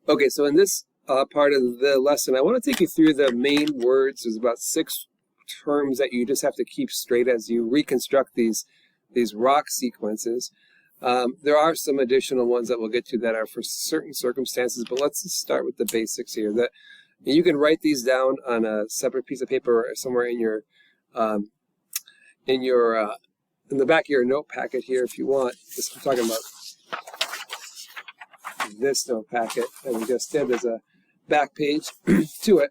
Okay, so in this part of the lesson, I want to take you through the main words. There's about 6 terms that you just have to keep straight as you reconstruct these rock sequences. There are some additional ones that we'll get to that are for certain circumstances, but let's just start with the basics here. You can write these down on a separate piece of paper or somewhere in the back of your note packet here if you want. I'm talking about this note packet that we just did. There's a back page to it.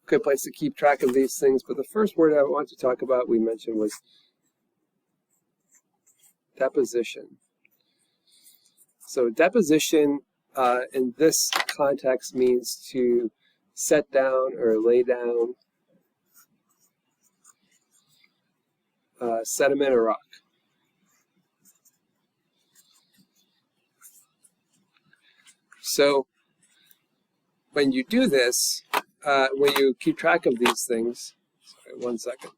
Good place to keep track of these things. But the first word I want to talk about we mentioned was deposition. So deposition in this context means to set down or lay down sediment or rock. So when you do this, when you keep track of these things, sorry, 1 second.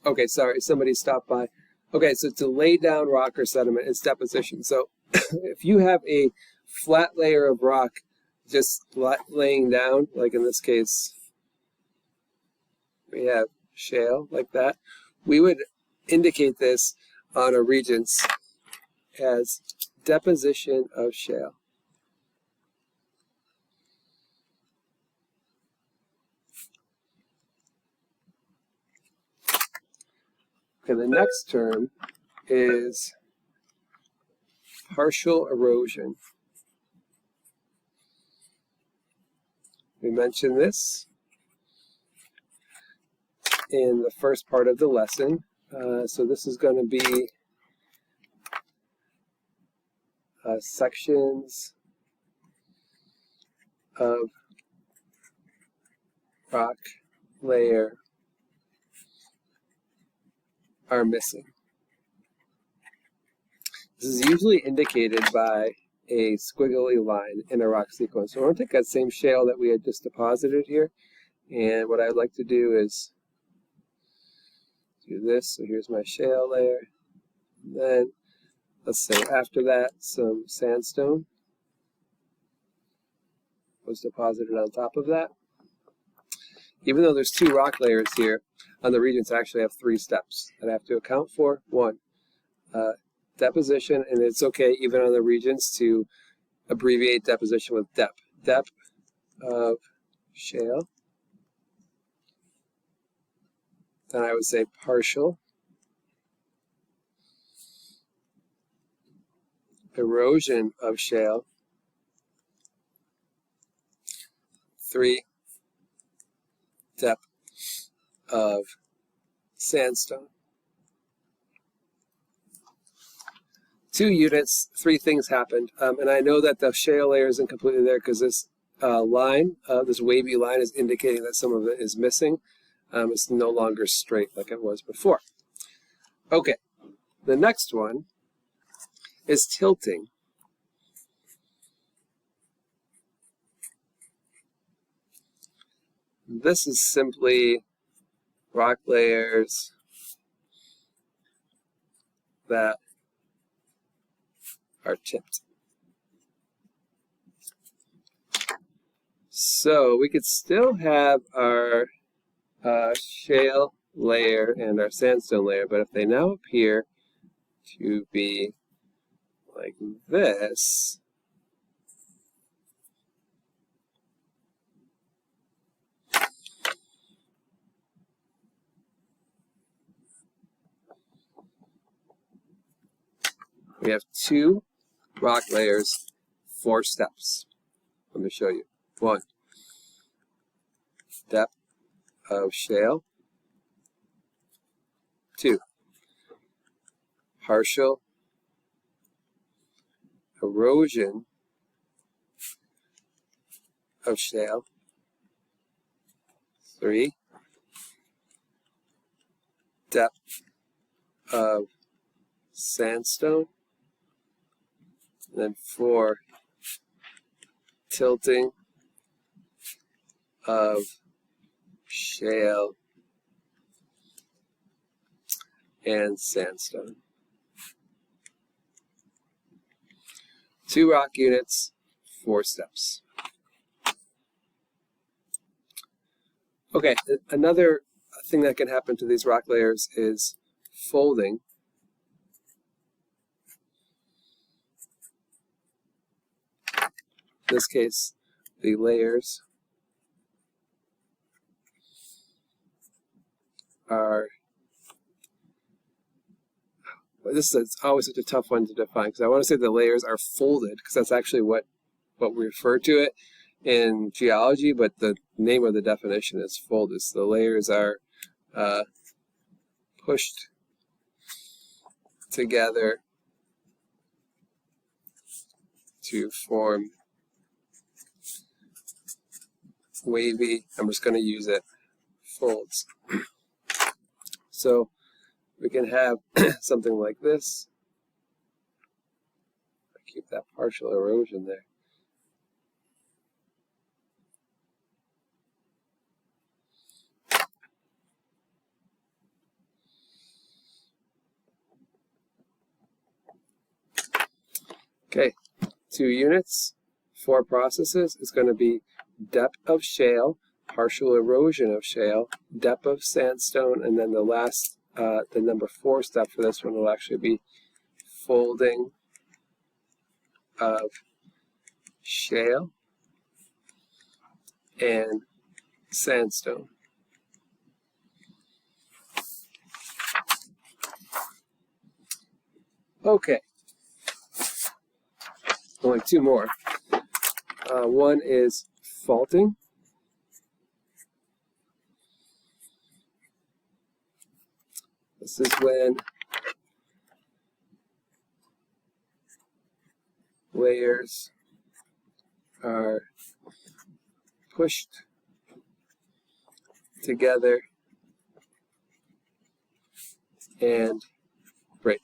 Okay, sorry, somebody stopped by. Okay, so to lay down rock or sediment is deposition. So if you have a flat layer of rock just laying down, like in this case, we have shale like that, we would indicate this on a regents as deposition of shale. And the next term is partial erosion. We mentioned this in the first part of the lesson. So this is going to be sections of rock layer are missing. This is usually indicated by a squiggly line in a rock sequence. So we're going to take that same shale that we had just deposited here, and what I'd like to do is do this. So here's my shale layer. And then let's say after that some sandstone was deposited on top of that. Even though there's 2 rock layers here, on the regents I actually have 3 steps that I have to account for. 1, deposition, and it's okay even on the regents to abbreviate deposition with dep. Dep of shale. Then I would say partial erosion of shale. 3, depth of sandstone. 2 units, 3 things happened. And I know that the shale layer isn't completely there because this line, this wavy line, is indicating that some of it is missing. It's no longer straight like it was before. Okay, the next one is tilting. This is simply rock layers that are tipped. So we could still have our shale layer and our sandstone layer, but if they now appear to be like this, we have 2 rock layers, 4 steps. Let me show you. 1, depth of shale. 2, partial erosion of shale. 3, depth of sandstone. And then 4, tilting of shale and sandstone. 2 rock units, 4 steps. Okay, another thing that can happen to these rock layers is folding. In this case, the layers are, this is always such a tough one to define, because I want to say the layers are folded, because that's actually what we refer to it in geology, but the name of the definition is folded. So the layers are pushed together to form wavy, I'm just going to use it, folds. So we can have something like this. Keep that partial erosion there. Okay, 2 units, 4 processes. It's going to be depth of shale, partial erosion of shale, depth of sandstone, and then the last, the number 4 step for this one will actually be folding of shale and sandstone. Okay. Only 2 more. One is faulting. This is when layers are pushed together and break.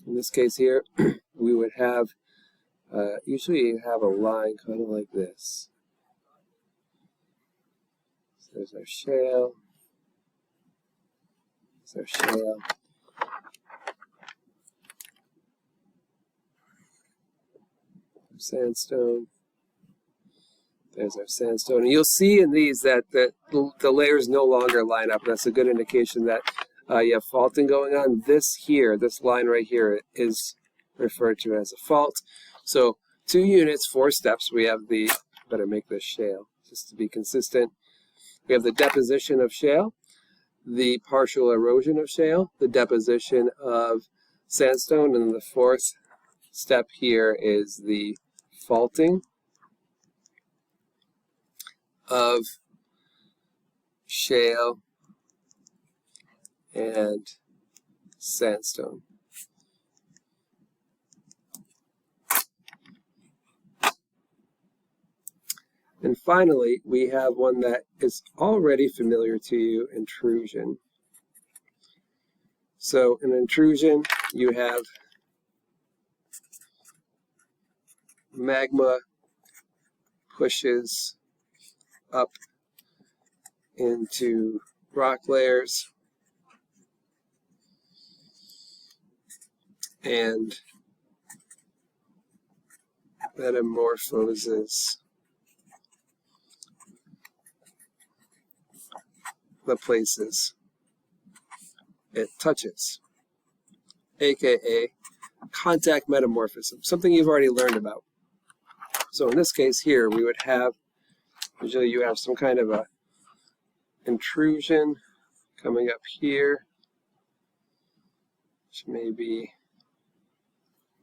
In this case here, we would have, usually you have a line kind of like this. So there's our shale, there's our shale, our sandstone, there's our sandstone. And you'll see in these that the layers no longer line up. That's a good indication that you have faulting going on. This here, this line right here, is referred to as a fault. So 2 units, 4 steps. We have the, better make this shale just to be consistent. We have the deposition of shale, the partial erosion of shale, the deposition of sandstone, and the 4th step here is the faulting of shale and sandstone. And finally, we have one that is already familiar to you, intrusion. So in intrusion, you have magma pushes up into rock layers and metamorphoses the places it touches, aka contact metamorphism, something you've already learned about. So in this case here, we would have, usually you have some kind of a intrusion coming up here, which may be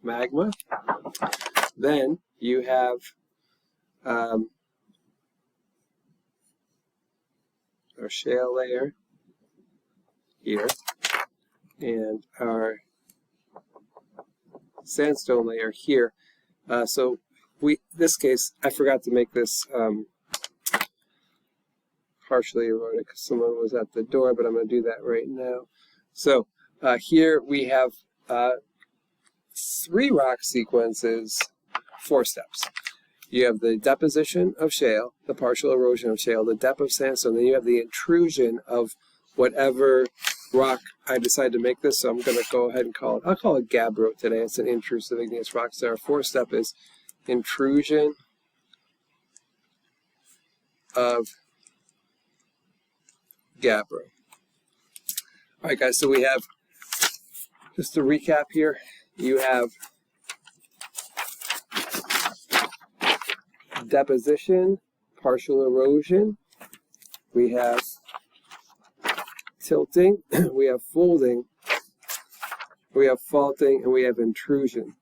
magma. Then you have our shale layer here and our sandstone layer here. So this case, I forgot to make this partially eroded because someone was at the door, but I'm going to do that right now. So here we have 3 rock sequences, 4 steps. You have the deposition of shale, the partial erosion of shale, the depth of sandstone, then you have the intrusion of whatever rock I decided to make this, so I'm going to go ahead and call it, I'll call it gabbro today. It's an intrusive igneous rock. So our fourth step is intrusion of gabbro. All right, guys, so we have, just to recap here, you have deposition, partial erosion, we have tilting, we have folding, we have faulting, and we have intrusion.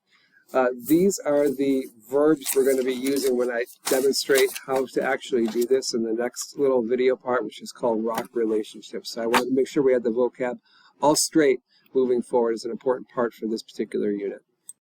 These are the verbs we're going to be using when I demonstrate how to actually do this in the next little video part, which is called rock relationships. So I wanted to make sure we had the vocab all straight moving forward as an important part for this particular unit.